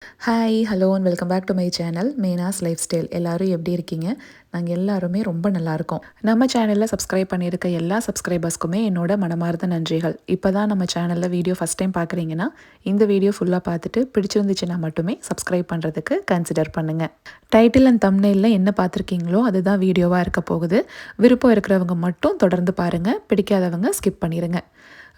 Hi hello and welcome back to my channel மேனாஸ் life style. எல்லோரும் எப்படி இருக்கீங்க? நாங்கள் எல்லாருமே ரொம்ப நல்லாயிருக்கோம். நம்ம சேனலில் சப்ஸ்கிரைப் பண்ணியிருக்க எல்லா சப்ஸ்கிரைபர்ஸ்க்குமே என்னோட மனமார்ந்த நன்றிகள். இப்போ தான் நம்ம சேனலில் வீடியோ ஃபஸ்ட் டைம் பார்க்குறீங்கன்னா இந்த வீடியோ ஃபுல்லாக பார்த்துட்டு பிடிச்சிருந்துச்சுன்னா மட்டுமே சப்ஸ்கிரைப் பண்ணுறதுக்கு கன்சிடர் பண்ணுங்கள். டைட்டில் அண்ட் தம்ப்நெயிலில் என்ன பார்த்துருக்கீங்களோ அதுதான் வீடியோவாக இருக்க போகுது. விருப்பம் இருக்கிறவங்க மட்டும் தொடர்ந்து பாருங்கள், பிடிக்காதவங்க ஸ்கிப் பண்ணிடுங்க.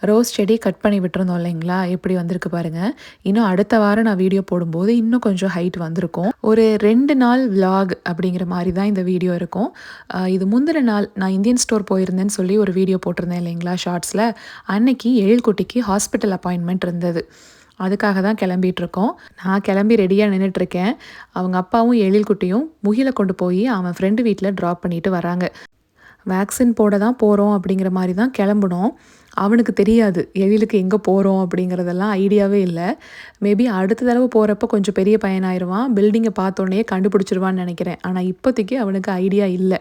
ரோஸ் செடி கட் பண்ணி விட்டுருந்தோம் இல்லைங்களா, எப்படி வந்திருக்கு பாருங்கள். இன்னும் அடுத்த வாரம் நான் வீடியோ போடும்போது இன்னும் கொஞ்சம் ஹைட் வந்திருக்கும். ஒரு 2 நாள் விலாக் அப்படிங்கிற மாதிரி தான் இந்த வீடியோ இருக்கும். இது முந்தின நாள் நான் இந்தியன் ஸ்டோர் போயிருந்தேன்னு சொல்லி ஒரு வீடியோ போட்டிருந்தேன் இல்லைங்களா ஷார்ட்ஸில். அன்னைக்கு எழில்குட்டிக்கு ஹாஸ்பிட்டல் அப்பாயின்மெண்ட் இருந்தது. அதுக்காக தான் கிளம்பிகிட்ருக்கோம். நான் கிளம்பி ரெடியாக நின்றுட்டுருக்கேன். அவங்க அப்பாவும் எழில்குட்டியும் முகிலை கொண்டு போய் அவன் ஃப்ரெண்டு வீட்டில் ட்ராப் பண்ணிட்டு வராங்க. வேக்சின் போட தான் போகிறோம் அப்படிங்கிற மாதிரி தான் கிளம்புனோம். அவனுக்கு தெரியாது எழிலுக்கு எங்கே போகிறோம் அப்படிங்கிறதெல்லாம் ஐடியாவே இல்லை. மேபி அடுத்த தடவை போகிறப்ப கொஞ்சம் பெரிய பையனாயிருவான், பில்டிங்கை பார்த்தோன்னே கண்டுபிடிச்சிருவான்னு நினைக்கிறேன். ஆனால் இப்போதைக்கு அவனுக்கு ஐடியா இல்லை.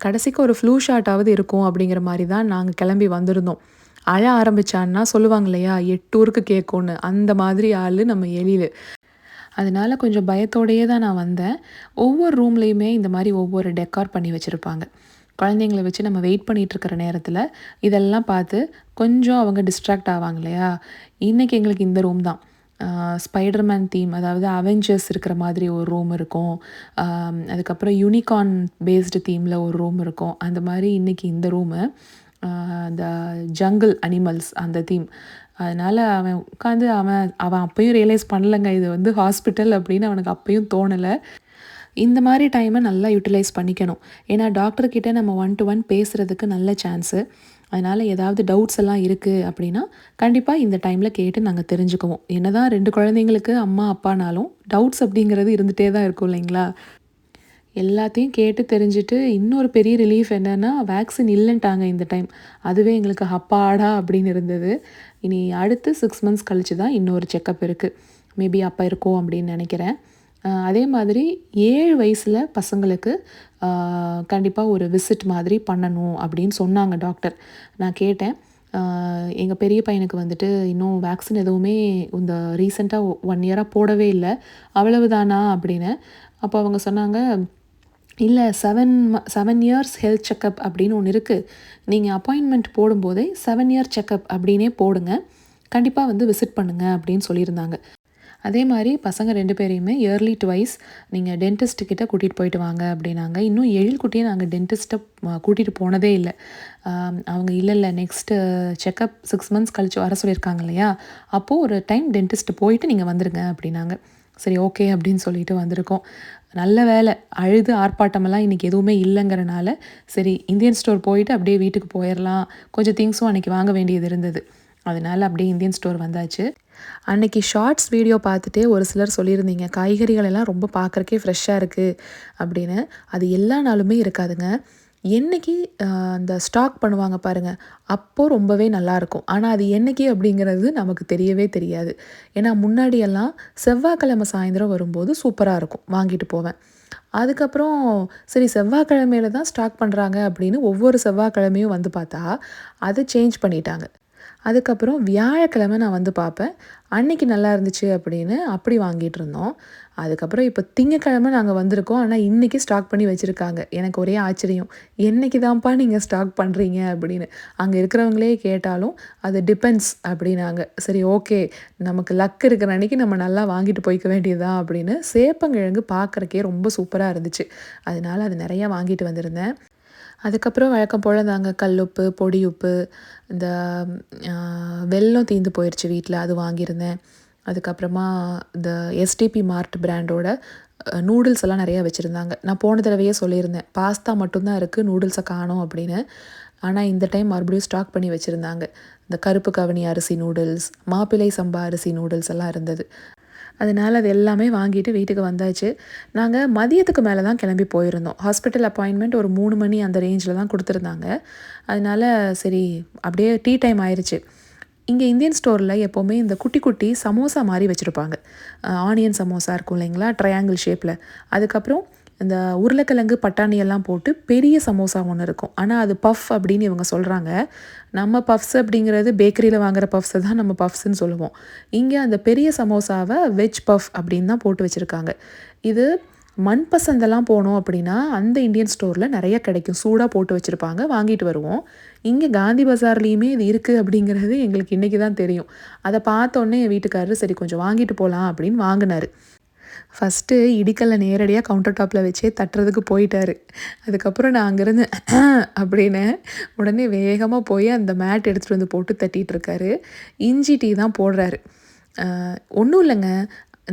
கடைசிக்கு ஒரு ஃப்ளூ ஷாட்டாவது இருக்கும் அப்படிங்கிற மாதிரி தான் நாங்கள் கிளம்பி வந்திருந்தோம். அழ ஆரம்பித்தான்னா சொல்லுவாங்க இல்லையா, 8 ஊருக்கு கேட்கும்னு, அந்த மாதிரி ஆள் நம்ம எழில். அதனால் கொஞ்சம் பயத்தோடையே தான் நான் வந்தேன். ஒவ்வொரு ரூம்லேயுமே இந்த மாதிரி ஒவ்வொரு டெக்கார் பண்ணி வச்சுருப்பாங்க. குழந்தைங்கள வச்சு நம்ம வெயிட் பண்ணிகிட்ருக்கிற நேரத்தில் இதெல்லாம் பார்த்து கொஞ்சம் அவங்க டிஸ்ட்ராக்ட் ஆவாங்க இல்லையா. இன்றைக்கி எங்களுக்கு இந்த ரூம் தான். ஸ்பைடர்மேன் தீம், அதாவது அவெஞ்சர்ஸ் இருக்கிற மாதிரி ஒரு ரூம் இருக்கும். அதுக்கப்புறம் யூனிகார்ன் பேஸ்டு தீமில் ஒரு ரூம் இருக்கும். அந்த மாதிரி இன்றைக்கி இந்த ரூமு அந்த ஜங்கிள் அனிமல்ஸ் அந்த தீம். அதனால் அவன் உட்காந்து அவன் அவன் அப்பையும் ரியலைஸ் பண்ணலைங்க இது வந்து ஹாஸ்பிட்டல் அப்படின்னு அவனுக்கு அப்பையும் தோணலை. இந்த மாதிரி டைமை நல்லா யூட்டிலைஸ் பண்ணிக்கணும். ஏன்னா டாக்டர்கிட்ட நம்ம 1 to 1 பேசுகிறதுக்கு நல்ல சான்ஸு. அதனால் ஏதாவது டவுட்ஸ் எல்லாம் இருக்குது அப்படின்னா கண்டிப்பாக இந்த டைமில் கேட்டு நாங்கள் தெரிஞ்சுக்குவோம். என்ன தான் 2 குழந்தைங்களுக்கு அம்மா அப்பானாலும் டவுட்ஸ் அப்படிங்கிறது இருந்துகிட்டே தான் இருக்கும் இல்லைங்களா. எல்லாத்தையும் கேட்டு தெரிஞ்சுட்டு இன்னொரு பெரிய ரிலீஃப் என்னென்னா வேக்சின் இல்லைன்ட்டாங்க இந்த டைம். அதுவே எங்களுக்கு அப்பாடா அப்படின்னு இருந்தது. இனி அடுத்து 6 months கழித்து தான் இன்னொரு செக்கப் இருக்குது. மேபி அப்போ இருக்கும் அப்படின்னு நினைக்கிறேன். அதே மாதிரி 7 வயசில் பசங்களுக்கு கண்டிப்பாக ஒரு விசிட் மாதிரி பண்ணணும் அப்படின்னு சொன்னாங்க டாக்டர். நான் கேட்டேன், எங்கள் பெரிய பையனுக்கு வந்துட்டு இன்னும் வேக்சின் எதுவுமே இந்த ரீசெண்டாக 1 year போடவே இல்லை, அவ்வளவுதானா அப்படின்னு. அப்போ அவங்க சொன்னாங்க, இல்லை 7 years ஹெல்த் செக்கப் அப்படின்னு ஒன்று இருக்குது. நீங்கள் அப்பாயின்மெண்ட் போடும்போதே 7 year செக்கப் அப்படின்னே போடுங்க, கண்டிப்பாக வந்து விசிட் பண்ணுங்கள் அப்படின்னு சொல்லியிருந்தாங்க. அதே மாதிரி பசங்க 2 பேரையுமே இயர்லி 2 நீங்கள் டென்டிஸ்ட்டுக்கிட்ட கூட்டிகிட்டு போயிட்டு வாங்க அப்படின்னாங்க. இன்னும் எழில்குட்டியை நாங்கள் டென்டிஸ்ட்டை கூட்டிகிட்டு போனதே இல்லை. அவங்க இல்லை நெக்ஸ்ட்டு செக்கப் 6 months கழித்து வர சொல்லியிருக்காங்க இல்லையா, அப்போது ஒரு டைம் டென்டிஸ்ட்டு போயிட்டு நீங்கள் வந்துடுங்க அப்படின்னாங்க. சரி ஓகே அப்படின்னு சொல்லிட்டு வந்திருக்கோம். நல்ல வேலை அழுது ஆர்ப்பாட்டமெல்லாம் இன்றைக்கி எதுவுமே இல்லைங்கிறனால சரி இந்தியன் ஸ்டோர் போயிட்டு அப்படியே வீட்டுக்கு போயிடலாம். கொஞ்சம் திங்ஸும் அன்றைக்கி வாங்க வேண்டியது இருந்தது. அதனால் அப்படியே இந்தியன் ஸ்டோர் வந்தாச்சு. அன்றைக்கி ஷார்ட்ஸ் வீடியோ பார்த்துட்டே ஒரு சிலர் சொல்லியிருந்தீங்க, காய்கறிகள் எல்லாம் ரொம்ப பார்க்குறக்கே ஃப்ரெஷ்ஷாக இருக்குது அப்படின்னு. அது எல்லா நாளுமே இருக்காதுங்க. என்றைக்கு அந்த ஸ்டாக் பண்ணுவாங்க பாருங்கள், அப்போது ரொம்பவே நல்லாயிருக்கும். ஆனால் அது என்றைக்கு அப்படிங்கிறது நமக்கு தெரியவே தெரியாது. ஏன்னா முன்னாடியெல்லாம் செவ்வாய்க்கிழமை சாயந்தரம் வரும்போது சூப்பராக இருக்கும், வாங்கிட்டு போவேன். அதுக்கப்புறம் சரி செவ்வாய்க்கிழமையில தான் ஸ்டாக் பண்ணுறாங்க அப்படின்னு ஒவ்வொரு செவ்வாய்க்கிழமையும் வந்து பார்த்தா அதை சேஞ்ச் பண்ணிட்டாங்க. அதுக்கப்புறம் வியாழக்கிழமை நான் வந்து பார்ப்பேன், அன்றைக்கி நல்லா இருந்துச்சு அப்படின்னு அப்படி வாங்கிட்டு இருந்தோம். அதுக்கப்புறம் இப்போ திங்கக்கிழமை நாங்கள் வந்திருக்கோம், ஆனால் இன்றைக்கி ஸ்டாக் பண்ணி வச்சுருக்காங்க. எனக்கு ஒரே ஆச்சரியம், என்றைக்கு தான்ப்பா நீங்கள் ஸ்டாக் பண்ணுறீங்க அப்படின்னு. அங்கே இருக்கிறவங்களே கேட்டாலும் அது டிபெண்ட்ஸ் அப்படின்னாங்க. சரி ஓகே, நமக்கு லக் இருக்கிற அன்றைக்கி நம்ம நல்லா வாங்கிட்டு போய்க்க வேண்டியதுதான் அப்படின்னு. சேப்பங்கிழங்கு பார்க்குறக்கே ரொம்ப சூப்பராக இருந்துச்சு, அதனால் அது நிறையா வாங்கிட்டு வந்திருந்தேன். அதுக்கப்புறம் வழக்கம் போல் தாங்க கல்லுப்பு, பொடி உப்பு, இந்த வெல்லம் தீர்ந்து போயிடுச்சு வீட்டில், அது வாங்கியிருந்தேன். அதுக்கப்புறமா இந்த எஸ்டிபி மார்ட் பிராண்டோட நூடுல்ஸ் எல்லாம் நிறையா வச்சுருந்தாங்க. நான் போன தடவையே சொல்லியிருந்தேன், பாஸ்தா மட்டும்தான் இருக்குது, நூடுல்ஸை காணோம் அப்படின்னு. ஆனால் இந்த டைம் மறுபடியும் ஸ்டாக் பண்ணி வச்சுருந்தாங்க. இந்த கருப்பு கவனி அரிசி நூடுல்ஸ், மாப்பிள்ளை சம்பா அரிசி நூடுல்ஸ் எல்லாம் இருந்தது. அதனால் அது எல்லாமே வாங்கிட்டு வீட்டுக்கு வந்தாச்சு. நாங்கள் மதியத்துக்கு மேலே தான் கிளம்பி போயிருந்தோம். ஹாஸ்பிட்டல் அப்பாயின்மெண்ட் ஒரு 3 மணி அந்த ரேஞ்சில் தான் கொடுத்துருந்தாங்க. அதனால் சரி அப்படியே டீ டைம் ஆயிடுச்சு. இங்கே இந்தியன் ஸ்டோரில் எப்போவுமே இந்த குட்டி குட்டி சமோசா மாதிரி வச்சுருப்பாங்க. ஆனியன் சமோசா இருக்கும் இல்லைங்களா, ட்ரையாங்கிள் ஷேப்பில். அதுக்கப்புறம் இந்த உருளைக்கிழங்கு பட்டாணி எல்லாம் போட்டு பெரிய சமோசா ஒன்று இருக்கும். ஆனால் அது பஃப் அப்படின்னு இவங்க சொல்கிறாங்க. நம்ம பஃப்ஸ் அப்படிங்கிறது பேக்கரியில் வாங்குகிற பஃப்ஸை தான் நம்ம பஃப்ஸ்ன்னு சொல்லுவோம். இங்கே அந்த பெரிய சமோசாவை வெஜ் பஃப் அப்படின்னு தான் போட்டு வச்சுருக்காங்க. இது மண்பசந்தெல்லாம் போனோம் அப்படின்னா அந்த இந்தியன் ஸ்டோரில் நிறைய கிடைக்கும். சூடாக போட்டு வச்சுருப்பாங்க, வாங்கிட்டு வருவோம். இங்கே காந்தி பஜார்லேயுமே இது இருக்குது அப்படிங்கிறது எங்களுக்கு இன்றைக்கி தான் தெரியும். அதை பார்த்தோன்னே என் வீட்டுக்காரரு சரி கொஞ்சம் வாங்கிட்டு போகலாம் அப்படின்னு வாங்கினார். ஃபஸ்ட்டு இடிக்கல்ல நேரடியாக கவுண்டர் டாப்பில் வச்சே தட்டுறதுக்கு போயிட்டார். அதுக்கப்புறம் நான் அங்கேருந்து அப்படின்னு உடனே வேகமாக போய் அந்த மேட் எடுத்துகிட்டு வந்து போட்டு தட்டிகிட்டு இருக்காரு. இஞ்சி டீ தான் போடுறாரு. ஒன்றும் இல்லைங்க,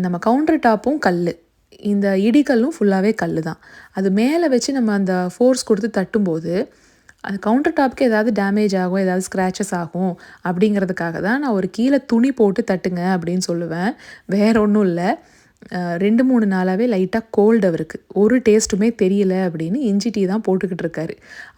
நம்ம கவுண்டர் டாப்பும் கல், இந்த இடிக்கல்லும் ஃபுல்லாகவே கல் தான். அது மேலே வச்சு நம்ம அந்த ஃபோர்ஸ் கொடுத்து தட்டும்போது அந்த கவுண்டர் டாப்புக்கு ஏதாவது டேமேஜ் ஆகும், ஏதாவது ஸ்க்ராச்சஸ் ஆகும் அப்படிங்கிறதுக்காக தான் நான் ஒரு கீழே துணி போட்டு தட்டுங்க அப்படின்னு சொல்லுவேன். வேற ஒன்றும் இல்லை. 2-3 நாளாகவே லைட்டாக கோல்டு அவருக்கு. ஒரு டேஸ்ட்டுமே தெரியல அப்படின்னு இஞ்சி டீ தான் போட்டுக்கிட்டு இருக்காரு.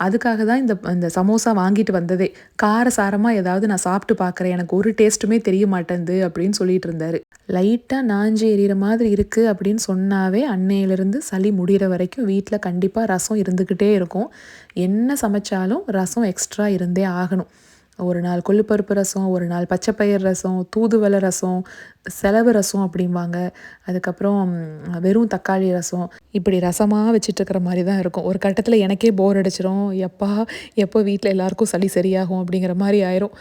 அதுக்காக தான் இந்த சமோசா வாங்கிட்டு வந்ததே. காரசாரமாக ஏதாவது நான் சாப்பிட்டு பார்க்குறேன், எனக்கு ஒரு டேஸ்ட்டுமே தெரிய மாட்டேங்குது அப்படின்னு சொல்லிட்டு இருந்தார். லைட்டாக நாஞ்சி எறிகிற மாதிரி இருக்குது அப்படின்னு சொன்னாவே அன்னையிலேருந்து சளி முடிகிற வரைக்கும் வீட்டில் கண்டிப்பாக ரசம் இருந்துக்கிட்டே இருக்கும். என்ன சமைச்சாலும் ரசம் எக்ஸ்ட்ரா இருந்தே ஆகணும். ஒரு நாள் கொள்ளுப்பருப்பு ரசம், ஒரு நாள் பச்சைப்பயிர் ரசம், தூதுவளை ரசம், செலவு ரசம் அப்படிம்பாங்க. அதுக்கப்புறம் வெறும் தக்காளி ரசம், இப்படி ரசமாக வச்சிட்ருக்கிற மாதிரி தான் இருக்கும். ஒரு கட்டத்தில் எனக்கே போர் அடிச்சிடும். எப்போ வீட்டில் எல்லாருக்கும் சளி சரியாகும் அப்படிங்கிற மாதிரி ஆயிரும்.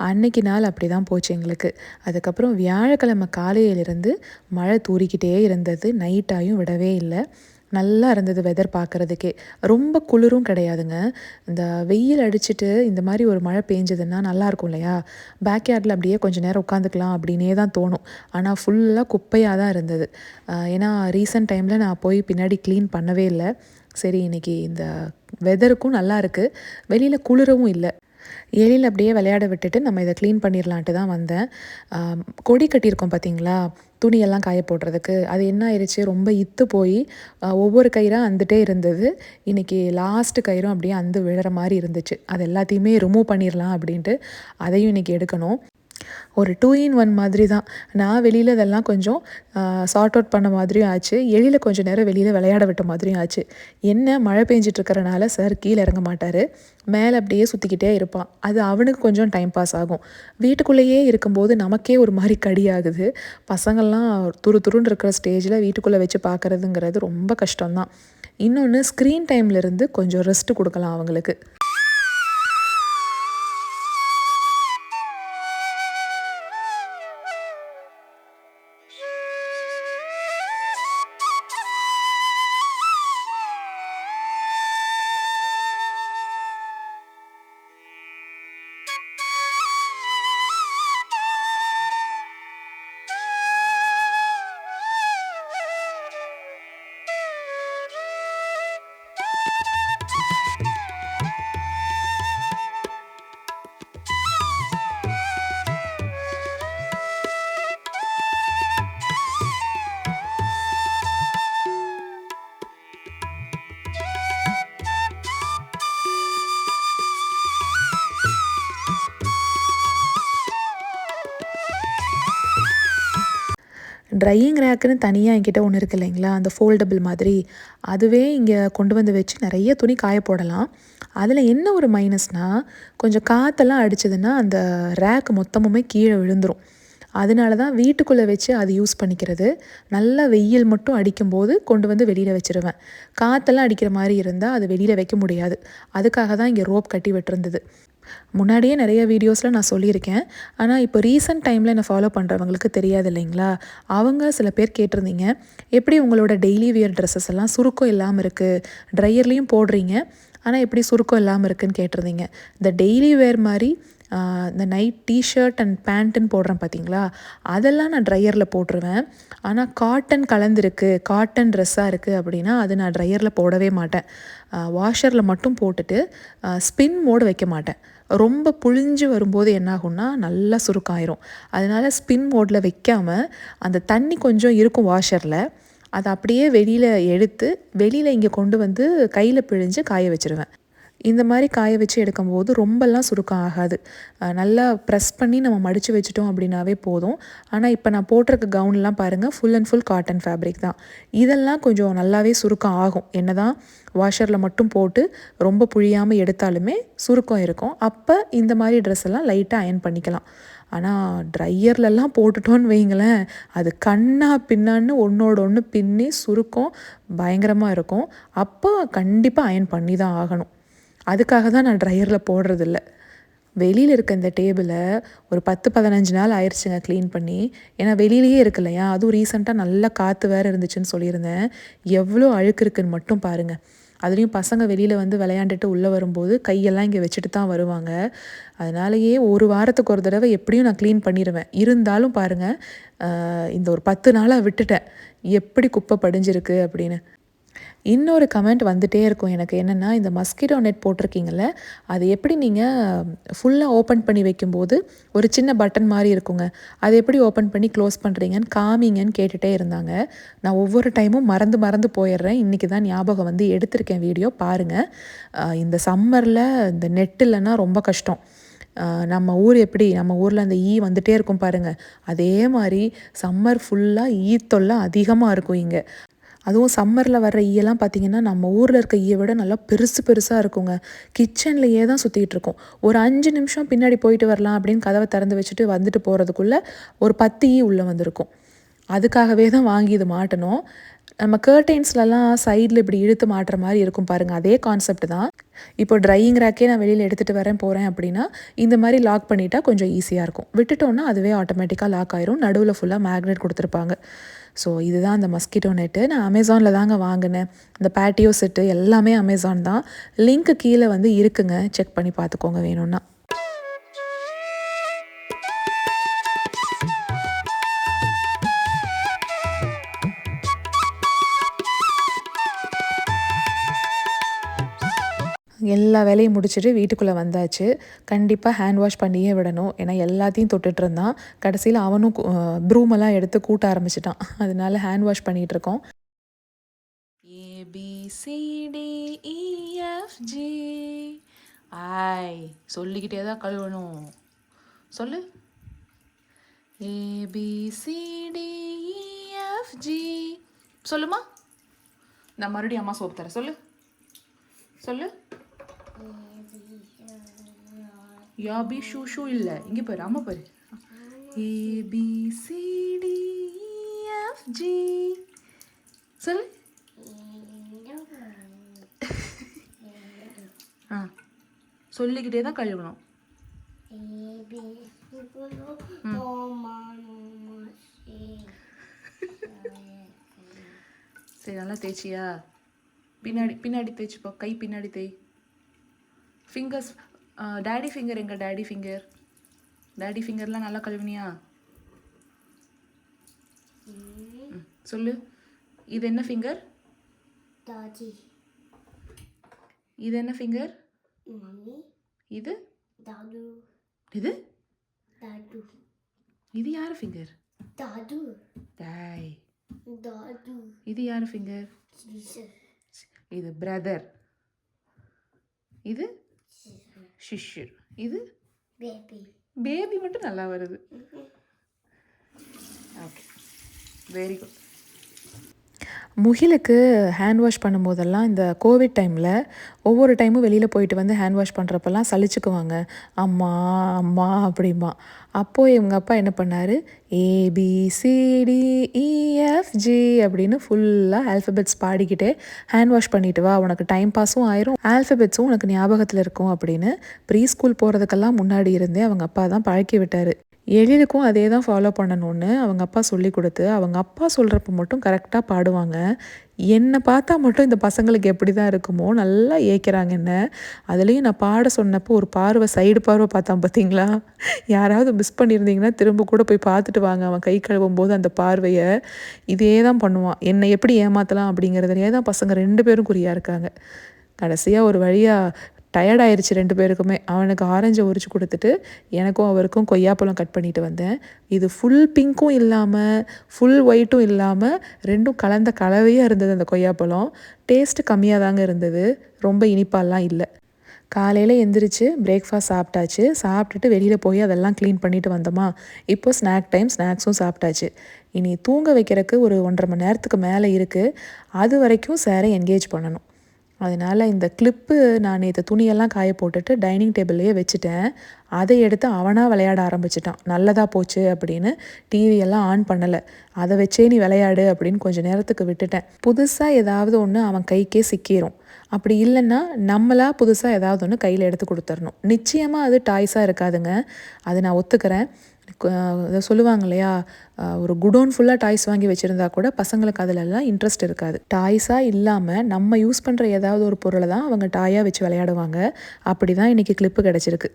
அன்னைக்கு நாள் அப்படி தான் போச்சு எங்களுக்கு. அதுக்கப்புறம் வியாழக்கிழமை காலையிலிருந்து மழை தூறிக்கிட்டே இருந்தது. நைட்டாயும் விடவே இல்லை. நல்லா இருந்தது வெதர் பார்க்குறதுக்கே. ரொம்ப குளிரும் கிடையாதுங்க. இந்த வெயில் அடிச்சுட்டு இந்த மாதிரி ஒரு மழை பெஞ்சதுன்னா நல்லாயிருக்கும் இல்லையா? பேக்யார்டில் அப்படியே கொஞ்சம் நேரம் உட்காந்துக்கலாம் அப்படின்னே தான் தோணும். ஆனால் ஃபுல்லாக குப்பையாக தான் இருந்தது. ஏன்னா ரீசன்ட் டைமில் நான் போய் பின்னாடி க்ளீன் பண்ணவே இல்லை. சரி இன்றைக்கி இந்த வெதருக்கும் நல்லா இருக்குது, வெளியில் குளிரவும் இல்லை, எழில் அப்படியே விளையாட விட்டுட்டு நம்ம இதை க்ளீன் பண்ணிடலான்ட்டு தான் வந்தேன். கொடி கட்டியிருக்கோம் பார்த்தீங்களா, துணியெல்லாம் காய போடுறதுக்கு, அது என்ன ஆயிடுச்சு, ரொம்ப இத்து போய் ஒவ்வொரு கயிறாக அந்துட்டே இருந்தது. இன்றைக்கி லாஸ்ட்டு கயிறும் அப்படியே அந்து விழுற மாதிரி இருந்துச்சு. அது எல்லாத்தையுமே ரிமூவ் பண்ணிடலாம் அப்படின்ட்டு அதையும் இன்றைக்கி எடுக்கணும். ஒரு 2 in 1 மாதிரி தான். நான் வெளியில் இதெல்லாம் கொஞ்சம் சார்ட் அவுட் பண்ண மாதிரியும் ஆச்சு, எழில் கொஞ்சம் நேரம் வெளியில் விளையாட விட்ட மாதிரியும் ஆச்சு. என்ன மழை பெஞ்சிட்ருக்கறனால சார் கீழே இறங்க மாட்டார், மேலே அப்படியே சுற்றிக்கிட்டே இருப்பான். அது அவனுக்கு கொஞ்சம் டைம் பாஸ் ஆகும். வீட்டுக்குள்ளேயே இருக்கும்போது நமக்கே ஒரு மாதிரி கடி ஆகுது. பசங்கள்லாம் துருன்னு இருக்கிற ஸ்டேஜில் வீட்டுக்குள்ளே வச்சு பார்க்குறதுங்கிறது ரொம்ப கஷ்டம்தான். இன்னொன்று ஸ்க்ரீன் டைம்லேருந்து கொஞ்சம் ரெஸ்ட்டு கொடுக்கலாம் அவங்களுக்கு. ட்ரையிங் ரேக்குன்னு தனியாக என்கிட்ட ஒன்று இருக்குது இல்லைங்களா, அந்த ஃபோல்டபிள் மாதிரி. அதுவே இங்கே கொண்டு வந்து வச்சு நிறைய துணி காய போடலாம். அதில் என்ன ஒரு மைனஸ்னால், கொஞ்சம் காற்றெல்லாம் அடிச்சதுன்னா அந்த ரேக் மொத்தமுமே கீழே விழுந்துரும். அதனால தான் வீட்டுக்குள்ளே வச்சு அது யூஸ் பண்ணிக்கிறது. நல்லா வெயில் மட்டும் அடிக்கும்போது கொண்டு வந்து வெளியில் வச்சுருவேன். காற்றெல்லாம் அடிக்கிற மாதிரி இருந்தால் அது வெளியில் வைக்க முடியாது. அதுக்காக தான் இங்கே ரோப் கட்டி விட்டுருந்தது. முன்னாடியே நிறைய வீடியோஸில் நான் சொல்லியிருக்கேன். ஆனால் இப்போ ரீசெண்ட் டைமில் என்னை ஃபாலோ பண்ணுறவங்களுக்கு தெரியாது இல்லைங்களா? அவங்க சில பேர் கேட்டிருந்தீங்க, எப்படி உங்களோட டெய்லி வியர் ட்ரெஸ்ஸஸ் எல்லாம் சுருக்கம் இல்லாமல் இருக்குது, ட்ரையர்லேயும் போடுறீங்க, ஆனால் எப்படி சுருக்கம் இல்லாமல் இருக்குதுன்னு கேட்டிருந்தீங்க. இந்த டெய்லி வேர் மாதிரி இந்த நைட் டிஷர்ட் அண்ட் பேண்ட்டுன்னு போடுறேன் பார்த்தீங்களா, அதெல்லாம் நான் ட்ரையரில் போட்டுருவேன். ஆனால் காட்டன் கலந்துருக்கு, காட்டன் ட்ரெஸ்ஸாக இருக்குது அப்படின்னா அது நான் ட்ரையரில் போடவே மாட்டேன். வாஷரில் மட்டும் போட்டுட்டு ஸ்பின் மோடு வைக்க மாட்டேன். ரொம்ப புழிஞ்சு வரும்போது என்னாகும்னா நல்லா சுருக்காயிரும். அதனால் ஸ்பின் மோடில் வைக்காமல் அந்த தண்ணி கொஞ்சம் இருக்கும் வாஷரில், அதை அப்படியே வெளியில் எடுத்து வெளியில் இங்கே கொண்டு வந்து கையில் பிழிஞ்சு காய வச்சுருவேன். இந்த மாதிரி காய வச்சு எடுக்கும்போது ரொம்பலாம் சுருக்கம் ஆகாது. நல்லா ப்ரெஸ் பண்ணி நம்ம மடித்து வச்சுட்டோம் அப்படின்னாவே போதும். ஆனால் இப்போ நான் போட்டிருக்க கவுன்லாம் பாருங்கள், full and full cotton fabric தான். இதெல்லாம் கொஞ்சம் நல்லாவே சுருக்கம் ஆகும். என்ன தான் வாஷரில் மட்டும் போட்டு ரொம்ப புழியாமல் எடுத்தாலுமே சுருக்கம் இருக்கும். அப்போ இந்த மாதிரி ட்ரெஸ் எல்லாம் லைட்டாக அயர்ன் பண்ணிக்கலாம். ஆனால் ட்ரையர்லலாம் போட்டுட்டோன்னு வைங்களேன், அது கண்ணா பின்னான்னு ஒன்றோட ஒன்று பின்னி சுருக்கம் பயங்கரமாக இருக்கும். அப்போ கண்டிப்பாக அயர்ன் பண்ணி தான் ஆகணும். அதுக்காக தான் நான் ட்ரையரில் போடுறதில்ல. வெளியில் இருக்க இந்த டேபிளை ஒரு 10-15 நாள் ஆயிடுச்சுங்க க்ளீன் பண்ணி. ஏன்னா வெளியிலேயே இருக்கு இல்லையா, அதுவும் ரீசெண்டாக நல்லா காற்று வேறு இருந்துச்சுன்னு சொல்லியிருந்தேன். எவ்வளோ அழுக்கு இருக்குன்னு மட்டும் பாருங்கள். அதுலேயும் பசங்க வெளியில் வந்து விளையாண்டுட்டு உள்ளே வரும்போது கையெல்லாம் இங்கே வச்சுட்டு தான் வருவாங்க. அதனாலேயே ஒரு வாரத்துக்கு ஒரு தடவை எப்படியும் நான் க்ளீன் பண்ணிடுவேன். இருந்தாலும் பாருங்கள், இந்த ஒரு 10 நாளாக விட்டுட்டேன் எப்படி குப்பை படிஞ்சிருக்கு அப்படின்னு. இன்னொரு கமெண்ட் வந்துகிட்டே இருக்கும் எனக்கு, என்னென்னா இந்த மஸ்கிட்டோ நெட் போட்டிருக்கீங்கள, அது எப்படி நீங்கள் ஃபுல்லாக ஓப்பன் பண்ணி வைக்கும்போது ஒரு சின்ன பட்டன் மாதிரி இருக்குங்க, அது எப்படி ஓப்பன் பண்ணி க்ளோஸ் பண்ணுறீங்கன்னு காமிங்கன்னு கேட்டுகிட்டே இருந்தாங்க. நான் ஒவ்வொரு டைமும் மறந்து போயிடுறேன். இன்றைக்கி தான் ஞாபகம் வந்து எடுத்திருக்கேன் வீடியோ பாருங்கள். இந்த சம்மரில் இந்த நெட் இல்லைன்னா ரொம்ப கஷ்டம். நம்ம ஊர் எப்படி, நம்ம ஊரில் அந்த ஈ வந்துகிட்டே இருக்கும் பாருங்கள், அதே மாதிரி சம்மர் ஃபுல்லாக ஈ தொல்லை அதிகமாக இருக்கும் இங்கே. அதுவும் சம்மரில் வர்ற ஈயெல்லாம் பார்த்திங்கன்னா நம்ம ஊரில் இருக்க ஈயை விட நல்லா பெருசாக இருக்குங்க. கிச்சன்லையே தான் சுற்றிக்கிட்டு இருக்கும். ஒரு 5 நிமிஷம் பின்னாடி போயிட்டு வரலாம் அப்படின்னு கதவை திறந்து வச்சுட்டு வந்துட்டு போகிறதுக்குள்ளே ஒரு 10 ஈ உள்ளே வந்திருக்கும். அதுக்காகவே தான் வாங்கி இது மாட்டணும். நம்ம கர்டைன்ஸ்லலாம் சைடில் இப்படி இழுத்து மாட்டுற மாதிரி இருக்கும் பாருங்கள், அதே கான்செப்ட் தான். இப்போ ட்ரையிங் ரேக்கே நான் வெளியில் எடுத்துகிட்டு போகிறேன் அப்படின்னா இந்த மாதிரி லாக் பண்ணிட்டா கொஞ்சம் ஈஸியாக இருக்கும். விட்டுட்டோன்னா அதுவே ஆட்டோமேட்டிக்காக லாக் ஆயிரும். நடுவில் ஃபுல்லாக மேக்னெட் கொடுத்துருப்பாங்க. ஸோ இதுதான் அந்த மஸ்கிட்டோ நெட்டு. நான் அமேசானில் தாங்க வாங்கினேன். இந்த பேட்டியோ செட்டு எல்லாமே அமேசான் தான். லிங்க்கு கீழே வந்து இருக்குங்க, செக் பண்ணி பார்த்துக்கோங்க வேணும்னா. எல்லா வேலையும் முடிச்சுட்டு வீட்டுக்குள்ளே வந்தாச்சு. கண்டிப்பாக ஹேண்ட் வாஷ் பண்ணியே விடணும். ஏன்னா எல்லாத்தையும் தொட்டுட்டு இருந்தான். கடைசியில் அவனும் ப்ரூமெல்லாம் எடுத்து கூட்ட ஆரம்பிச்சிட்டான். அதனால ஹேண்ட் வாஷ் பண்ணிகிட்ருக்கோம். ABCDEFG சொல்லிக்கிட்டே தான் கழுவணும். சொல்லு. ABCDEFG சொல்லுமா. நான் மறுபடியும் அம்மா சோப்பு தரேன். சொல்லு. யாபி ஷூ இல்லை, இங்கே பாரு, அம்மா பாரு. ABCDEFG சொல்லு. சொல்லிக்கிட்டே தான் கழுவணும். சரி, நல்லா தேய்ச்சியா? பின்னாடி தேய்ச்சிப்போ, கை பின்னாடி தேய். ஃபிங்கர்ஸ், டேடி ஃபிங்கர் எங்க? டேடி ஃபிங்கர்லாம் நல்லா கழுவினியா? சொல்லு. இது என்ன ஃபிங்கர்? இது என்ன ஃபிங்கர்? இது இது இது யார் ஃபிங்கர்? இது யார் ஃபிங்கர்? இது பிரதர். இது ஷிஷிர். இது பேபி மட்டும் நல்லா வருது. Okay, very good. முகிலுக்கு ஹேண்ட் வாஷ் பண்ணும்போதெல்லாம் இந்த கோவிட் டைமில் ஒவ்வொரு டைமும் வெளியில் போயிட்டு வந்து ஹேண்ட் வாஷ் பண்ணுறப்பெல்லாம் சலிச்சுக்குவாங்க. அம்மா அம்மா அப்படிம்பா. அப்போது இவங்க அப்பா என்ன பண்ணார், ABCDEFG அப்படின்னு ஃபுல்லாக ஆல்ஃபபெட்ஸ் பாடிக்கிட்டே ஹேண்ட் வாஷ் பண்ணிட்டு வா, உனக்கு டைம் பாஸும் ஆயிரும், ஆல்ஃபபெட்ஸும் உனக்கு ஞாபகத்தில் இருக்கும் அப்படின்னு ப்ரீ ஸ்கூல் போகிறதுக்கெல்லாம் முன்னாடி இருந்தே அவங்க அப்பா தான் பழக்கி விட்டார். எழிலுக்கும் அதே தான் ஃபாலோ பண்ணணும்னு அவங்க அப்பா சொல்லி கொடுத்து, அவங்க அப்பா சொல்கிறப்ப மட்டும் கரெக்டாக பாடுவாங்க. என்னை பார்த்தா மட்டும் இந்த பசங்களுக்கு எப்படி தான் இருக்குமோ, நல்லா ஏய்க்கிறாங்க என்ன. அதுலேயும் நான் பாட சொன்னப்போ ஒரு பார்வை, சைடு பார்வை பார்த்தான் பார்த்தீங்களா? யாராவது மிஸ் பண்ணியிருந்தீங்கன்னா திரும்ப கூட போய் பார்த்துட்டு வாங்க. அவன் கை கழுவும் போது அந்த பார்வையை இதே தான் பண்ணுவான். என்னை எப்படி ஏமாற்றலாம் அப்படிங்கிறதுலையே தான் பசங்க 2 பேரும் குறியாக இருக்காங்க. கடைசியாக ஒரு வழியாக டயர்ட் ஆயிடுச்சு 2 பேருக்குமே. அவனுக்கு ஆரஞ்சை உரிச்சு கொடுத்துட்டு எனக்கும் அவருக்கும் கொய்யாப்பழம் கட் பண்ணிட்டு வந்தேன். இது ஃபுல் பிங்க்கும் இல்லாமல் ஃபுல் ஒயிட்டும் இல்லாமல் 2ம் கலந்த கலவையாக இருந்தது அந்த கொய்யாப்பழம். டேஸ்ட்டு கம்மியாக தாங்க இருந்தது, ரொம்ப இனிப்பாலாம் இல்லை. காலையில் எந்திரிச்சு பிரேக்ஃபாஸ்ட் சாப்பிட்டாச்சு. சாப்பிட்டுட்டு வெளியில் போய் அதெல்லாம் க்ளீன் பண்ணிவிட்டு வந்தோமா. இப்போ ஸ்நாக் டைம், ஸ்நாக்ஸும் சாப்பிட்டாச்சு. இனி தூங்க வைக்கிறதுக்கு ஒரு 1.5 மணி நேரத்துக்கு மேலே இருக்குது. அது வரைக்கும் சாரை என்கேஜ் பண்ணணும். அதனால் இந்த கிளிப்பு நான் நேற்று துணியெல்லாம் காய போட்டுட்டு டைனிங் டேபிள்லேயே வச்சுட்டேன். அதை எடுத்து அவனாக விளையாட ஆரம்பிச்சிட்டான். நல்லதாக போச்சு அப்படின்னு டிவியெல்லாம் ஆன் பண்ணலை. அதை வச்சே நீ விளையாடு அப்படின்னு கொஞ்சம் நேரத்துக்கு விட்டுட்டேன். புதுசாக ஏதாவது ஒன்று அவன் கைக்கே சிக்கிரும். அப்படி இல்லைன்னா நம்மளாக புதுசாக ஏதாவது ஒன்று கையில் எடுத்து கொடுத்துடணும். நிச்சயமாக அது டாய்ஸாக இருக்காதுங்க, அது நான் ஒத்துக்கிறேன். இதை சொல்லுவாங்க இல்லையா, ஒரு குடோன் ஃபுல்லாக டாய்ஸ் வாங்கி வச்சுருந்தா கூட பசங்களுக்கு அதிலெல்லாம் இன்ட்ரெஸ்ட் இருக்காது. டாய்ஸாக இல்லாமல் நம்ம யூஸ் பண்ணுற ஏதாவது ஒரு பொருளை தான் அவங்க டாயாக வச்சு விளையாடுவாங்க. அப்படி தான் இன்றைக்கி கிளிப்பு கிடச்சிருக்கு.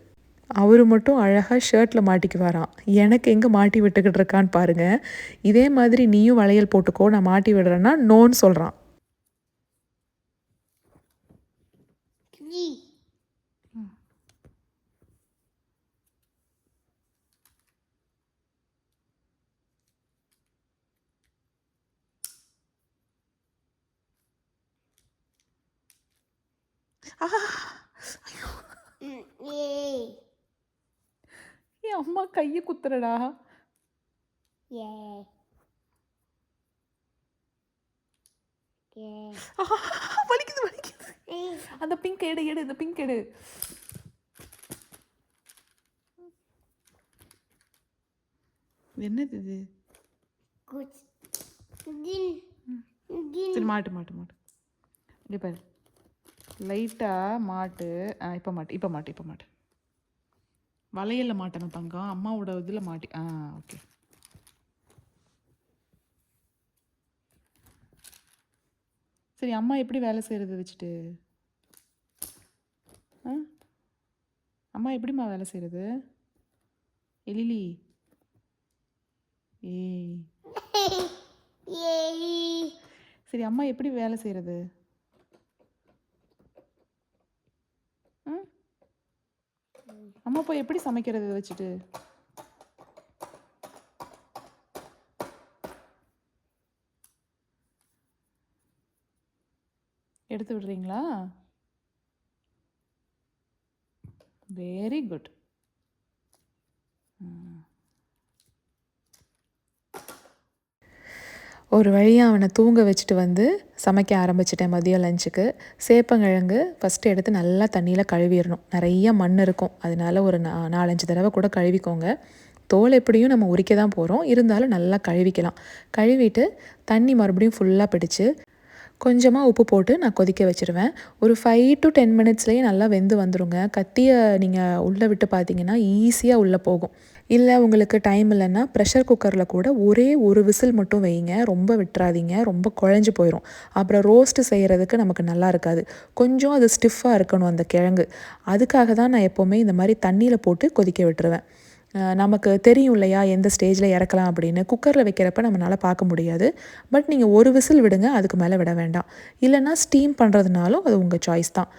அவர் மட்டும் அழகாக ஷர்ட்டில் மாட்டிக்குவாராம். எனக்கு எங்கே மாட்டி விட்டுக்கிட்டு இருக்கான்னு பாருங்கள். இதே மாதிரி நீயும் வளையல் போட்டுக்கோ, நான் மாட்டி விடுறேன்னா நோன்னு சொல்கிறான். என் அம்மா கையை குத்துறடா. வலிக்குது வலிக்குது. அந்த பிங்க் எடு எடு, இந்த பிங்க் எடு. என்னது இது? சரி மாட்டு மாட்டு மாட்டு. இங்கே பாரு, லைட்டாக மாட்டு. இப்போ மாட்டு, இப்போ மாட்டு, இப்போ மாட்டு. வளையலில் மாட்டணும் தங்கம், அம்மாவோட இதில் மாட்டி. ஓகே. சரி, அம்மா எப்படி வேலை செய்கிறது வச்சுட்டு? அம்மா எப்படிம்மா வேலை செய்கிறது? எலிலி ஏய், சரி அம்மா எப்படி வேலை செய்கிறது? அம்மா போய் எப்படி சமைக்கிறது வச்சுட்டு? எடுத்து விடுறீங்களா? Very good. ஒரு வழியாக அவனை தூங்க வச்சுட்டு வந்து சமைக்க ஆரம்பிச்சிட்டேன். மதியம் லஞ்சுக்கு சேப்பங்கிழங்கு ஃபஸ்ட்டு எடுத்து நல்லா தண்ணியில் கழுவிடணும். நிறைய மண் இருக்கும், அதனால ஒரு 4-5 தடவை கூட கழுவிக்கோங்க. தோல் எப்படியும் நம்ம உரிக்க தான் போகிறோம், இருந்தாலும் நல்லா கழுவிக்கலாம். கழுவிட்டு தண்ணி மறுபடியும் ஃபுல்லாக பிடிச்சி கொஞ்சமாக உப்பு போட்டு நான் கொதிக்க வச்சுருவேன். ஒரு 5 to 10 மினிட்ஸ்லேயே நல்லா வெந்து வந்துடுங்க. கத்தியை நீங்கள் உள்ளே விட்டு பார்த்தீங்கன்னா ஈஸியாக உள்ளே போகும். இல்லை உங்களுக்கு டைம் இல்லைன்னா ப்ரெஷர் குக்கரில் கூட ஒரே ஒரு விசில் மட்டும் வைங்க, ரொம்ப விட்டுறாதீங்க, ரொம்ப குழஞ்சி போயிடும். அப்புறம் ரோஸ்ட்டு செய்கிறதுக்கு நமக்கு நல்லா இருக்காது. கொஞ்சம் அது ஸ்டிஃபாக இருக்கணும் அந்த கிழங்கு. அதுக்காக தான் நான் எப்போவுமே இந்த மாதிரி தண்ணியில் போட்டு கொதிக்க விட்டுருவேன். நமக்கு தெரியும் இல்லையா எந்த ஸ்டேஜில் இறக்கலாம் அப்படின்னு. குக்கரில் வைக்கிறப்ப நம்மளால் பார்க்க முடியாது. பட் நீங்கள் ஒரு விசில் விடுங்க, அதுக்கு மேலே விட வேண்டாம். இல்லைன்னா ஸ்டீம் பண்ணுறதுனாலும் அது உங்கள் சாய்ஸ் தான்.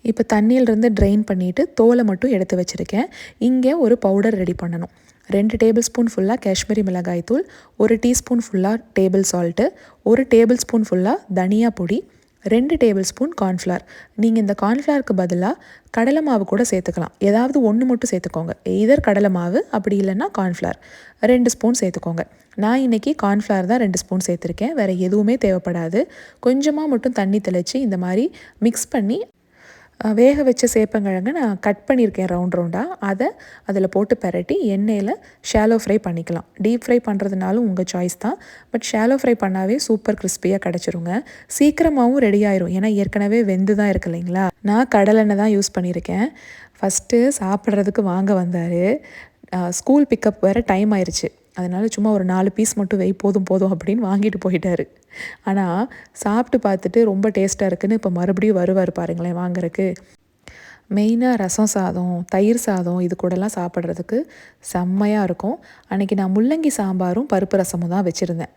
இப்போ தண்ணியிலிருந்து ட்ரெயின் பண்ணிவிட்டு தோலை மட்டும் எடுத்து வச்சுருக்கேன். இங்கே ஒரு பவுடர் ரெடி பண்ணணும். 2 டேபிள் ஸ்பூன் ஃபுல்லாக காஷ்மீரி மிளகாய் தூள், 1 டீஸ்பூன் ஃபுல்லாக டேபிள் சால்ட்டு, 1 டேபிள் ஸ்பூன் ஃபுல்லாக தனியா பொடி, 2 டேபிள் ஸ்பூன் கார்ன்ஃப்ளவர். நீங்கள் இந்த கார்ன்ஃப்ளவருக்கு பதிலாக கடலை மாவு கூட சேர்த்துக்கலாம். ஏதாவது ஒன்று மட்டும் சேர்த்துக்கோங்க. எய்தர் கடலை மாவு, அப்படி இல்லைன்னா கார்ன்ஃப்ளவர் 2 ஸ்பூன் சேர்த்துக்கோங்க. நான் இன்றைக்கி கார்ன்ஃப்ளவர் தான் 2 ஸ்பூன் சேர்த்துருக்கேன். வேறு எதுவுமே தேவைப்படாது. கொஞ்சமாக மட்டும் தண்ணி தெளித்து இந்த மாதிரி மிக்ஸ் பண்ணி வேக வச்ச சேப்பங்கிழங்கு நான் கட் பண்ணியிருக்கேன் ரவுண்டாக. அதை அதில் போட்டு பெரட்டி எண்ணெயில் ஷாலோ ஃப்ரை பண்ணிக்கலாம். டீப் ஃப்ரை பண்ணுறதுனாலும் உங்கள் சாய்ஸ் தான். பட் ஷாலோ ஃப்ரை பண்ணாவே சூப்பர் கிறிஸ்பியாக கிடச்சிருங்க. சீக்கிரமாகவும் ரெடி ஆயிரும். ஏன்னா ஏற்கனவே வெந்து தான் இருக்கு இல்லைங்களா. நான் கடலெண்ணெய் தான் யூஸ் பண்ணியிருக்கேன். ஃபஸ்ட்டு சாப்பிட்றதுக்கு வாங்க வந்தார். ஸ்கூல் பிக்கப் வேறு டைம் ஆயிடுச்சு. அதனால் சும்மா ஒரு 4 பீஸ் மட்டும் போதும் அப்படின்னு வாங்கிட்டு போயிட்டார். ஆனால் சாப்பிட்டு பார்த்துட்டு ரொம்ப டேஸ்ட்டாக இருக்குதுன்னு இப்போ மறுபடியும் வருவார் பாருங்களேன் வாங்குறதுக்கு. மெயினாக ரசம் சாதம், தயிர் சாதம் இது கூடலாம் சாப்பிட்றதுக்கு செம்மையாக இருக்கும். அன்றைக்கி நான் முள்ளங்கி சாம்பாரும் பருப்பு ரசமும் தான் வச்சுருந்தேன்.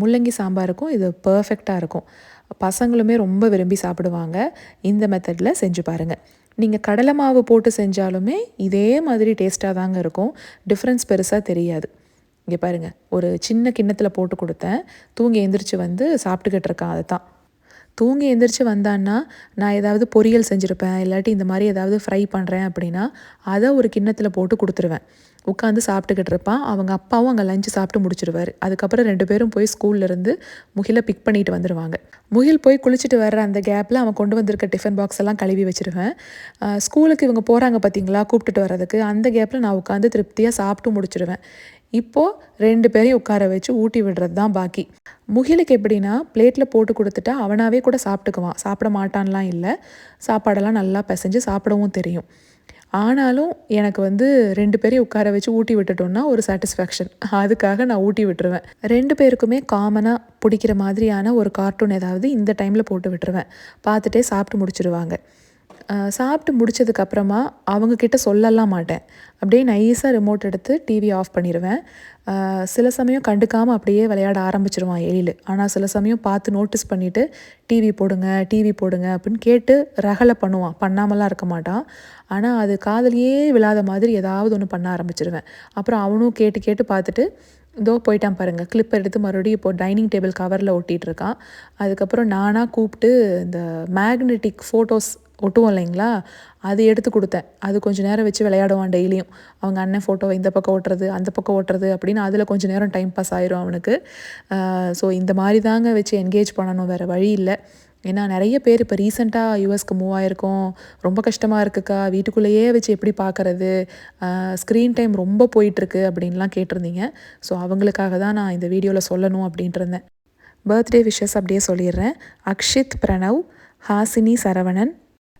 முள்ளங்கி சாம்பாருக்கும் இது பர்ஃபெக்டாக இருக்கும். பசங்களுமே ரொம்ப விரும்பி சாப்பிடுவாங்க. இந்த மெத்தடில் செஞ்சு பாருங்கள். நீங்கள் கடலை மாவு போட்டு செஞ்சாலுமே இதே மாதிரி டேஸ்ட்டாக தாங்க இருக்கும். டிஃப்ரென்ஸ் பெருசாக தெரியாது. இங்கே பாருங்கள், ஒரு சின்ன கிண்ணத்தில் போட்டு கொடுத்தேன். தூங்கி எந்திரிச்சு வந்து சாப்பிட்டுக்கிட்டு இருக்கான். அதை தான் தூங்கி எந்திரிச்சு வந்தான்னா நான் ஏதாவது பொரியல் செஞ்சுருப்பேன், இல்லாட்டி இந்த மாதிரி ஏதாவது ஃப்ரை பண்ணுறேன் அப்படின்னா அதை ஒரு கிண்ணத்தில் போட்டு கொடுத்துருவேன். உட்காந்து சாப்பிட்டுக்கிட்டு இருப்பான். அவங்க அப்பாவும் அங்கே லஞ்சு சாப்பிட்டு முடிச்சிடுவார். அதுக்கப்புறம் 2 பேரும் போய் ஸ்கூல்லேருந்து முகிலை பிக் பண்ணிட்டு வந்துடுவாங்க. முகில் போய் குளிச்சுட்டு வர்ற அந்த கேப்பில் அவன் கொண்டு வந்திருக்க டிஃபன் பாக்ஸ் எல்லாம் கழுவி வச்சுருவேன். ஸ்கூலுக்கு இவங்க போகிறாங்க பார்த்தீங்களா கூப்பிட்டுட்டு வர்றதுக்கு, அந்த கேப்பில் நான் உட்காந்து திருப்தியாக சாப்பிட்டு முடிச்சிடுவேன். இப்போது 2 பேரையும் உட்கார வச்சு ஊட்டி விடுறது தான் பாக்கி. முகிலுக்கு எப்படின்னா பிளேட்டில் போட்டு கொடுத்துட்டா அவனாவே கூட சாப்பிட்டுக்குவான். சாப்பிட மாட்டான்லாம் இல்லை. சாப்பாடெல்லாம் நல்லா பிசைஞ்சு சாப்பிடவும் தெரியும். ஆனாலும் எனக்கு 2 பேரையும் உட்கார வச்சு ஊட்டி விட்டுட்டோன்னா ஒரு சாட்டிஸ்ஃபேக்ஷன். அதுக்காக நான் ஊட்டி விட்டுருவேன். 2 பேருக்குமே காமனாக பிடிக்கிற மாதிரியான ஒரு கார்ட்டூன் ஏதாவது இந்த டைமில் போட்டு விட்டுருவேன். பார்த்துட்டே சாப்பிட்டு முடிச்சிடுவாங்க. சாப்பிட்டு முடித்ததுக்கப்புறமா அவங்கக்கிட்ட சொல்லலாம் மாட்டேன். அப்படியே நைஸாக ரிமோட் எடுத்து டிவி ஆஃப் பண்ணிடுவேன். சில சமயம் கண்டுக்காமல் அப்படியே விளையாட ஆரம்பிச்சிருவான் எழில். ஆனால் சில சமயம் பார்த்து நோட்டீஸ் பண்ணிவிட்டு டிவி போடுங்க அப்படின்னு கேட்டு ரகலை பண்ணுவான். பண்ணாமலாம் இருக்க மாட்டான். ஆனால் அது காதுலையே விழாத மாதிரி ஏதாவது ஒன்று பண்ண ஆரம்பிச்சிருவேன். அப்புறம் அவனும் கேட்டு பார்த்துட்டு இதோ போயிட்டான் பாருங்கள். கிளிப்பை எடுத்து மறுபடியும் இப்போ டைனிங் டேபிள் கவரில் ஒட்டிகிட்டு இருக்கான். அதுக்கப்புறம் நானாக கூப்பிட்டு இந்த மேக்னெட்டிக் ஃபோட்டோஸ் ஒட்டுவோம் இல்லைங்களா, அது எடுத்து கொடுத்தேன். அது கொஞ்சம் நேரம் வச்சு விளையாடுவான் டெய்லியும். அவங்க அண்ணன் ஃபோட்டோவை இந்த பக்கம் ஓட்டுறது, அந்த பக்கம் ஓட்டுறது அப்படின்னு அதில் கொஞ்சம் நேரம் டைம் பாஸ் ஆயிரும் அவனுக்கு. ஸோ இந்த மாதிரி தாங்க வச்சு என்கேஜ் பண்ணணும், வேறு வழி இல்லை. ஏன்னா நிறைய பேர் இப்போ ரீசெண்டாக யூஎஸ்க்கு மூவ் ஆகிருக்கோம், ரொம்ப கஷ்டமாக இருக்குக்கா, வீட்டுக்குள்ளேயே வச்சு எப்படி பார்க்குறது, ஸ்க்ரீன் டைம் ரொம்ப போயிட்டுருக்கு அப்படின்லாம் கேட்டிருந்தீங்க. ஸோ அவங்களுக்காக தான் நான் இந்த வீடியோவில் சொல்லணும் அப்படின்ட்டு இருந்தேன். பர்த்டே விஷஸ் அப்படியே சொல்லிடுறேன். அக்ஷித் பிரணவ், ஹாசினி சரவணன்,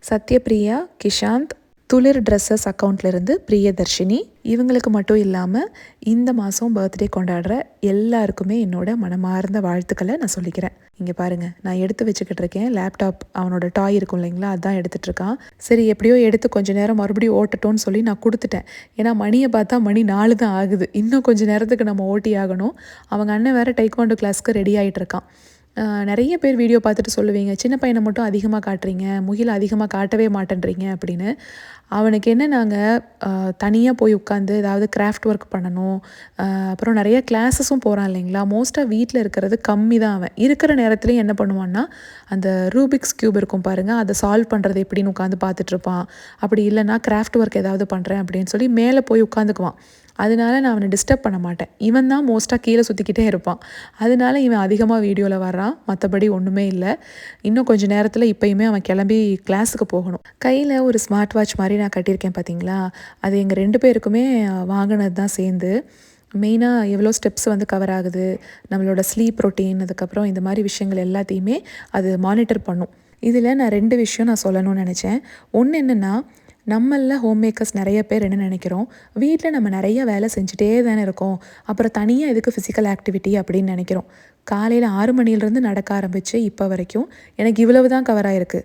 சத்யபிரியா, கிஷாந்த், துளிர் ட்ரெஸ்ஸஸ் அக்கௌண்ட்லேருந்து பிரியதர்ஷினி. இவங்களுக்கு மட்டும் இல்லாமல் இந்த மாதம் பர்த்டே கொண்டாடுற எல்லாருக்குமே என்னோட மனமார்ந்த வாழ்த்துக்களை நான் சொல்லிக்கிறேன். இங்கே பாருங்கள், நான் எடுத்து வச்சுக்கிட்டு இருக்கேன் லேப்டாப். அவனோட டாய் இருக்கும் இல்லைங்களா, அதுதான் எடுத்துகிட்ருக்கான். சரி எப்படியோ எடுத்து கொஞ்சம் நேரம் மறுபடியும் ஓட்டட்டோன்னு சொல்லி நான் கொடுத்துட்டேன். ஏன்னா மணியை பார்த்தா மணி 4 தான் ஆகுது. இன்னும் கொஞ்சம் நேரத்துக்கு நம்ம ஓட்டி ஆகணும். அவங்க அண்ணன் வேறு டைக்வாண்டோ கிளாஸ்க்கு ரெடி ஆகிட்டு இருக்கான். நிறைய பேர் வீடியோ பார்த்துட்டு சொல்லுவீங்க, சின்ன பையனை மட்டும் அதிகமாக காட்டுறீங்க, முகில் அதிகமாக காட்டவே மாட்டேன்றீங்க அப்படின்னு. அவனுக்கு என்ன, நாங்கள் தனியாக போய் உட்காந்து ஏதாவது கிராஃப்ட் ஒர்க் பண்ணணும். அப்புறம் நிறைய கிளாஸஸும் போகிறான் இல்லைங்களா. மோஸ்ட்டாக வீட்டில் இருக்கிறது கம்மி தான். அவன் இருக்கிற நேரத்துலையும் என்ன பண்ணுவான்னா, அந்த ரூபிக்ஸ் க்யூப் இருக்கும் பாருங்கள், அதை சால்வ் பண்ணுறது எப்படின்னு உட்காந்து பார்த்துட்ருப்பான். அப்படி இல்லைன்னா கிராஃப்ட் ஒர்க் ஏதாவது பண்ணுறேன் அப்படின்னு சொல்லி மேலே போய் உட்காந்துக்குவான். அதனால நான் அவனை டிஸ்டர்ப் பண்ண மாட்டேன். இவன் தான் மோஸ்ட்டாக கீழே சுற்றிக்கிட்டே இருப்பான். அதனால இவன் அதிகமாக வீடியோவில் வர்றான், மற்றபடி ஒன்றுமே இல்லை. இன்னும் கொஞ்சம் நேரத்தில் இப்போயுமே அவன் கிளம்பி கிளாஸுக்கு போகணும். கையில் ஒரு ஸ்மார்ட் வாட்ச் மாதிரி நான் கட்டியிருக்கேன் பார்த்தீங்களா, அது எங்கள் 2 பேருக்குமே வாங்கினது தான் சேர்ந்து. மெயினாக எவ்வளோ ஸ்டெப்ஸ் கவர் ஆகுது, நம்மளோட ஸ்லீப் ரொட்டீன், அதுக்கப்புறம் இந்த மாதிரி விஷயங்கள் எல்லாத்தையுமே அது மானிட்டர் பண்ணும். இதில் நான் 2 விஷயம் நான் சொல்லணும்னு நினச்சேன். ஒன்று என்னென்னா, நம்மளில் ஹோம் மேக்கர்ஸ் நிறைய பேர் என்ன நினைக்கிறோம், வீட்டில் நம்ம நிறைய வேலை செஞ்சுட்டே தானே இருக்கோம், அப்புறம் தனியாக எதுக்கு ஃபிசிக்கல் ஆக்டிவிட்டி அப்படின்னு நினைக்கிறோம். காலையில் 6 மணிலேருந்து நடக்க ஆரம்பித்து இப்போ வரைக்கும் எனக்கு இவ்வளவு தான் கவர் ஆகிருக்கு.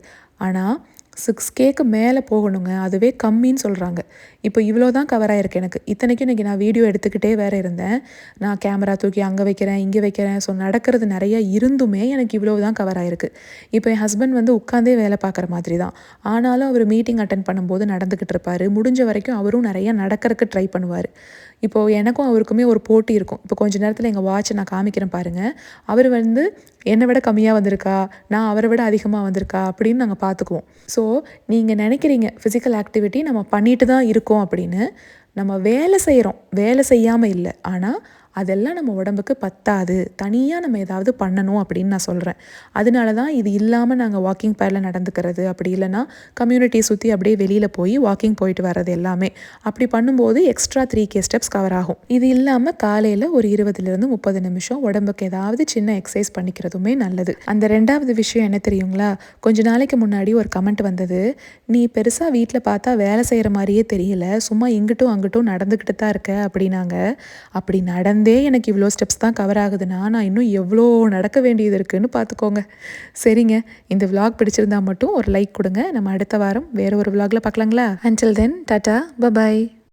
ஆனால் 6Kக்கு மேலே போகணுங்க, அதுவே கம்மின்னு சொல்கிறாங்க. இப்போ இவ்வளோ தான் கவர் ஆகிருக்கு எனக்கு. இத்தனைக்கும் இன்றைக்கி நான் வீடியோ எடுத்துக்கிட்டே வேறு இருந்தேன். நான் கேமரா தூக்கி அங்கே வைக்கிறேன், இங்கே வைக்கிறேன். ஸோ நடக்கிறது நிறையா இருந்துமே எனக்கு இவ்வளோ தான் கவர் ஆகிருக்கு. இப்போ என் ஹஸ்பண்ட் உட்காந்தே வேலை பார்க்குற மாதிரி தான். ஆனாலும் அவர் மீட்டிங் அட்டென்ட் பண்ணும்போது நடந்துக்கிட்டு இருப்பார். முடிஞ்ச வரைக்கும் அவரும் நிறையா நடக்கிறதுக்கு ட்ரை பண்ணுவார். இப்போது எனக்கும் அவருக்குமே ஒரு போட்டி இருக்கும். இப்போ கொஞ்ச நேரத்தில் எங்கள் வாட்சை நான் காமிக்கிறேன் பாருங்கள். அவர் வந்து என்னை விட கம்மியாக வந்திருக்கா, நான் அவரை விட அதிகமாக வந்திருக்கா அப்படின்னு நாங்கள் பார்த்துக்குவோம். ஸோ நீங்கள் நினைக்கிறீங்க ஃபிசிக்கல் ஆக்டிவிட்டி நம்ம பண்ணிட்டு தான் இருக்கோம் அப்படின்னு. நம்ம வேலை செய்கிறோம், வேலை செய்யாமல் இல்லை. ஆனால் அதெல்லாம் நம்ம உடம்புக்கு பத்தாது, தனியாக நம்ம ஏதாவது பண்ணணும் அப்படின்னு நான் சொல்கிறேன். அதனால தான் இது இல்லாமல் நாங்கள் வாக்கிங் பேடில் நடந்துக்கிறது, அப்படி இல்லைன்னா கம்யூனிட்டியை சுற்றி அப்படியே வெளியில் போய் வாக்கிங் போயிட்டு வர்றது எல்லாமே. அப்படி பண்ணும்போது எக்ஸ்ட்ரா 3K ஸ்டெப்ஸ் கவர் ஆகும். இது இல்லாமல் காலையில் ஒரு 20லேருந்து 30 நிமிஷம் உடம்புக்கு ஏதாவது சின்ன எக்ஸசைஸ் பண்ணிக்கிறதுமே நல்லது. அந்த 2வது விஷயம் என்ன தெரியுங்களா? கொஞ்ச நாளைக்கு முன்னாடி ஒரு கமெண்ட் வந்தது. நீ பெருசாக வீட்டில் பார்த்தா வேலை செய்கிற மாதிரியே தெரியல, சும்மா இங்கிட்டும் அங்கிட்டும் நடந்துக்கிட்டு தான் இருக்க அப்படின்னாங்க. அப்படி எனக்கு இவ்வளோ ஸ்டெப்ஸ் தான் கவர் ஆகுதுன்னா நான் இன்னும் எவ்வளோ நடக்க வேண்டியது இருக்குதுன்னு பார்த்துக்கோங்க. சரிங்க, இந்த விலாக் பிடிச்சிருந்தா மட்டும் ஒரு லைக் கொடுங்க. நம்ம அடுத்த வாரம் வேறு ஒரு விலாகில் பார்க்கலாங்களா? அன்டில் தென் டாட்டா, பபாய்.